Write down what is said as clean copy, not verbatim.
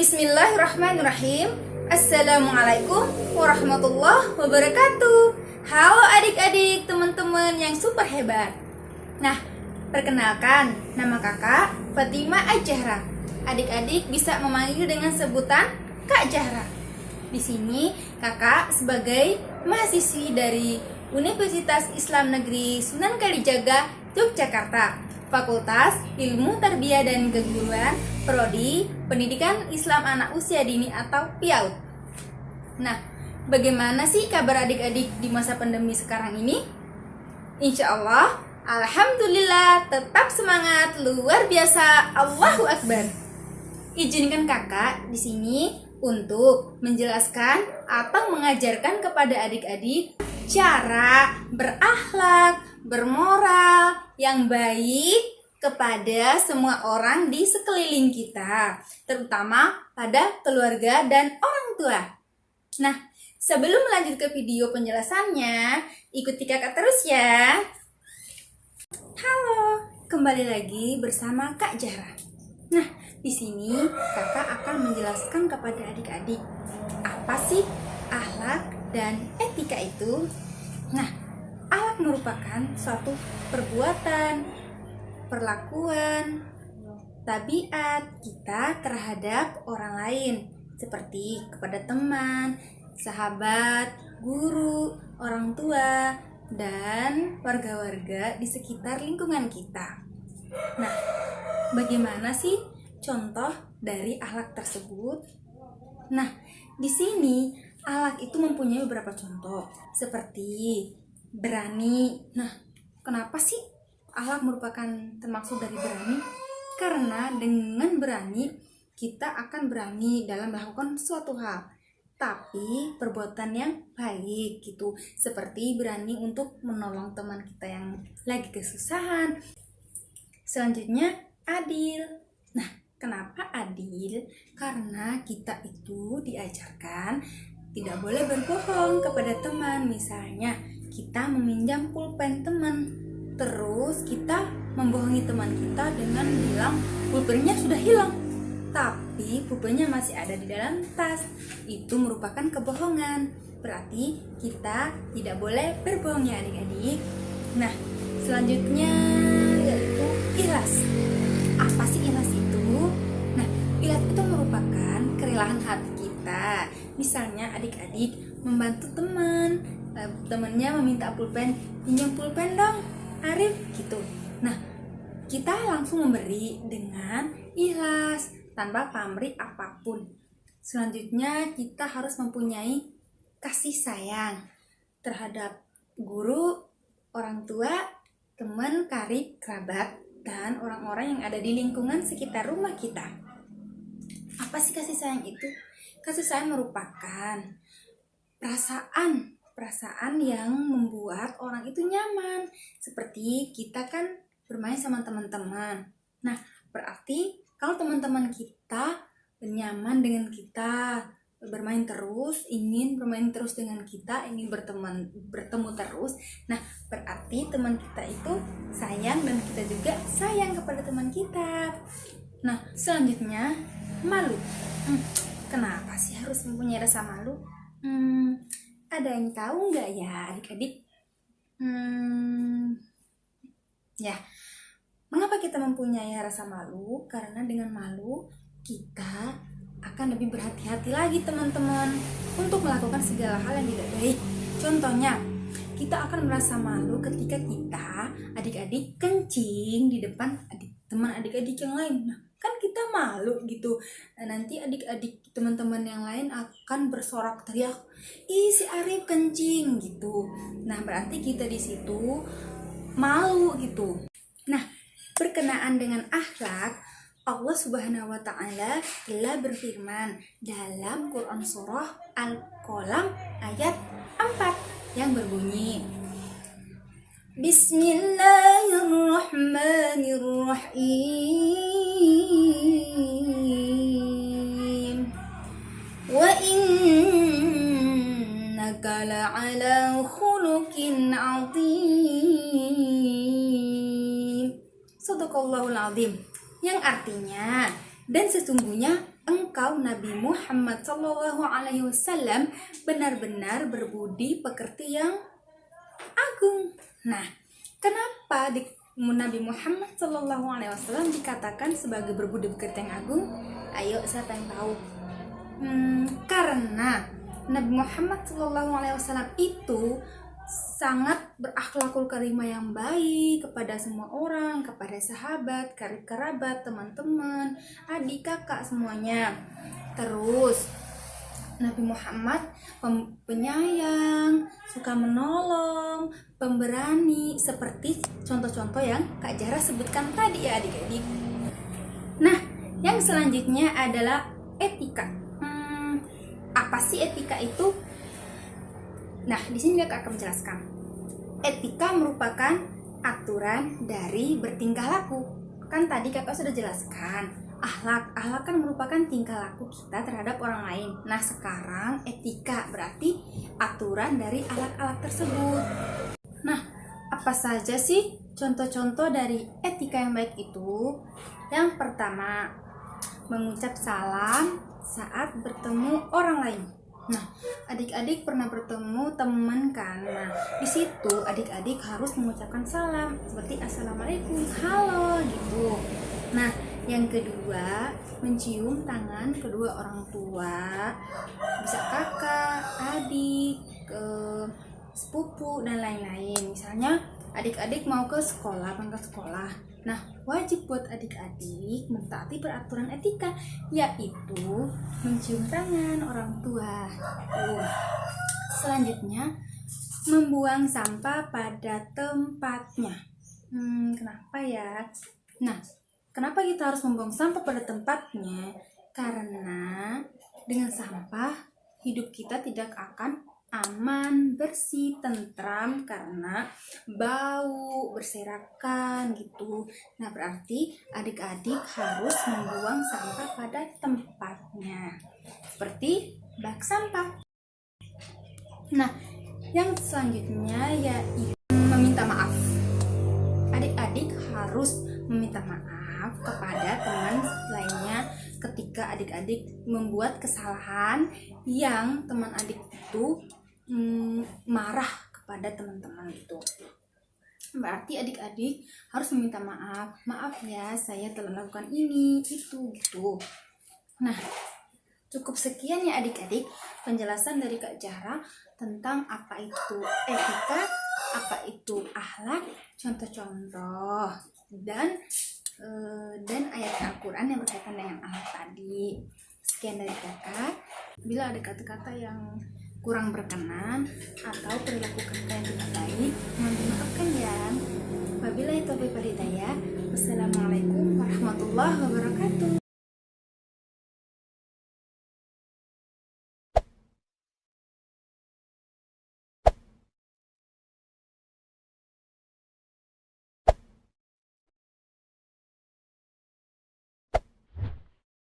Bismillahirrahmanirrahim. Assalamualaikum warahmatullahi wabarakatuh. Halo adik-adik, teman-teman yang super hebat. Nah, perkenalkan, nama kakak Fatima Ajahra. Adik-adik bisa memanggil dengan sebutan Kak Jahra. Di sini kakak sebagai mahasiswi dari Universitas Islam Negeri Sunan Kalijaga, Yogyakarta, Fakultas Ilmu Tarbiyah dan Keguruan, Prodi Pendidikan Islam Anak Usia Dini atau PIAUD. Nah, bagaimana sih kabar adik-adik di masa pandemi sekarang ini? Insya Allah, alhamdulillah, tetap semangat, luar biasa, Allahu Akbar. Izinkan kakak di sini untuk menjelaskan atau mengajarkan kepada adik-adik cara berakhlak, bermoral yang baik kepada semua orang di sekeliling kita, terutama pada keluarga dan orang tua. Nah, sebelum lanjut ke video penjelasannya, ikuti kakak terus ya. Halo, kembali lagi bersama Kak Jahra. Nah, di sini kakak akan menjelaskan kepada adik-adik apa sih akhlak dan etika itu. Nah, akhlak merupakan suatu perbuatan, perlakuan, tabiat kita terhadap orang lain, seperti kepada teman, sahabat, guru, orang tua, dan warga-warga di sekitar lingkungan kita. Nah, bagaimana sih contoh dari akhlak tersebut? Nah, di sini akhlak itu mempunyai beberapa contoh, seperti berani. Nah, kenapa sih akhlak merupakan termaksud dari berani? Karena dengan berani kita akan berani dalam melakukan suatu hal, tapi perbuatan yang baik gitu, seperti berani untuk menolong teman kita yang lagi kesusahan. Selanjutnya, adil. Nah, kenapa adil? Karena kita itu diajarkan tidak boleh berbohong kepada teman. Misalnya, kita meminjam pulpen teman, terus kita membohongi teman kita dengan bilang pulpennya sudah hilang, tapi pulpennya masih ada di dalam tas. Itu merupakan kebohongan. Berarti kita tidak boleh berbohong ya adik-adik. Nah, selanjutnya yaitu ikhlas. Apa sih ikhlas itu? Nah, ikhlas itu merupakan kerelaan hati kita. Misalnya adik-adik membantu temannya meminta pulpen, pinjam pulpen dong Arif gitu. Nah, kita langsung memberi dengan ikhlas tanpa pamrih apapun. Selanjutnya kita harus mempunyai kasih sayang terhadap guru, orang tua, teman, karib, kerabat, dan orang-orang yang ada di lingkungan sekitar rumah kita. Apa sih kasih sayang itu? Kasih sayang merupakan perasaan yang membuat orang itu nyaman. Seperti kita kan bermain sama teman-teman. Nah, berarti kalau teman-teman kita nyaman dengan kita, ingin bermain terus dengan kita, ingin bertemu terus. Nah, berarti teman kita itu sayang dan kita juga sayang kepada teman kita. Nah, selanjutnya malu. Kenapa sih harus mempunyai rasa malu? Ada yang tahu nggak ya adik-adik? Ya, mengapa kita mempunyai rasa malu? Karena dengan malu kita akan lebih berhati-hati lagi teman-teman untuk melakukan segala hal yang tidak baik. Contohnya, kita akan merasa malu ketika kita adik-adik kencing di depan teman adik-adik yang lain. Nah, kan kita malu gitu. Nanti adik-adik teman-teman yang lain akan bersorak teriak, "Ih, si Arif kencing" gitu. Nah, berarti kita di situ malu gitu. Nah, berkenaan dengan akhlak, Allah Subhanahu wa taala telah berfirman dalam Quran surah Al-Qalam ayat 4 yang berbunyi, Bismillahirrahmanirrahim. Wa innaka la'ala khuluqin 'adzim. Shadaqallahul 'adzim. Yang artinya, dan sesungguhnya engkau Nabi Muhammad SAW benar-benar berbudi pekerti yang agung. Nah, kenapa Nabi Muhammad SAW dikatakan sebagai berbudi pekerti yang agung? Ayo, siapa yang tahu? Karena Nabi Muhammad SAW itu sangat berakhlakul karimah yang baik kepada semua orang, kepada sahabat, karib kerabat, teman-teman, adik, kakak, semuanya. Terus Nabi Muhammad penyayang, suka menolong, pemberani, seperti contoh-contoh yang Kak Zahra sebutkan tadi ya adik-adik. Nah, yang selanjutnya adalah etika. Apa sih etika itu? Nah, di sini Kak akan menjelaskan. Etika merupakan aturan dari bertingkah laku. Kan tadi Kakak sudah jelaskan. Akhlak kan merupakan tingkah laku kita terhadap orang lain. Nah, sekarang etika berarti aturan dari alat-alat tersebut. Nah, apa saja sih contoh-contoh dari etika yang baik itu? Yang pertama, mengucap salam saat bertemu orang lain. Nah, adik-adik pernah bertemu teman kan? Nah, di situ adik-adik harus mengucapkan salam seperti assalamualaikum, halo gitu. Nah, yang kedua, mencium tangan kedua orang tua, bisa kakak, adik, sepupu dan lain-lain. Misalnya adik-adik mau ke sekolah, berangkat sekolah. Nah, wajib buat adik-adik mentaati peraturan etika, yaitu mencium tangan orang tua. Selanjutnya, membuang sampah pada tempatnya. Kenapa ya? Nah, kenapa kita harus membuang sampah pada tempatnya? Karena dengan sampah, hidup kita tidak akan aman, bersih, tentram karena bau, berserakan gitu. Nah, berarti adik-adik harus membuang sampah pada tempatnya, seperti bak sampah. Nah, yang selanjutnya yaitu meminta maaf. Adik-adik harus meminta maaf kepada teman lainnya ketika adik-adik membuat kesalahan yang teman adik itu marah kepada teman-teman itu. Berarti adik-adik harus meminta maaf. Maaf ya, saya telah melakukan ini, itu, gitu. Nah, cukup sekian ya adik-adik penjelasan dari Kak Zahra tentang apa itu etika, apa itu akhlak, contoh-contoh, dan ayat Al-Quran yang berkaitan dengan akhlak tadi. Sekian dari kakak. Bila ada kata-kata yang kurang berkenan atau perilaku kakak yang tidak baik, mohon dimaafkan ya. Wabillahi taufiq wal hidayah. Wassalamualaikum warahmatullahi wabarakatuh.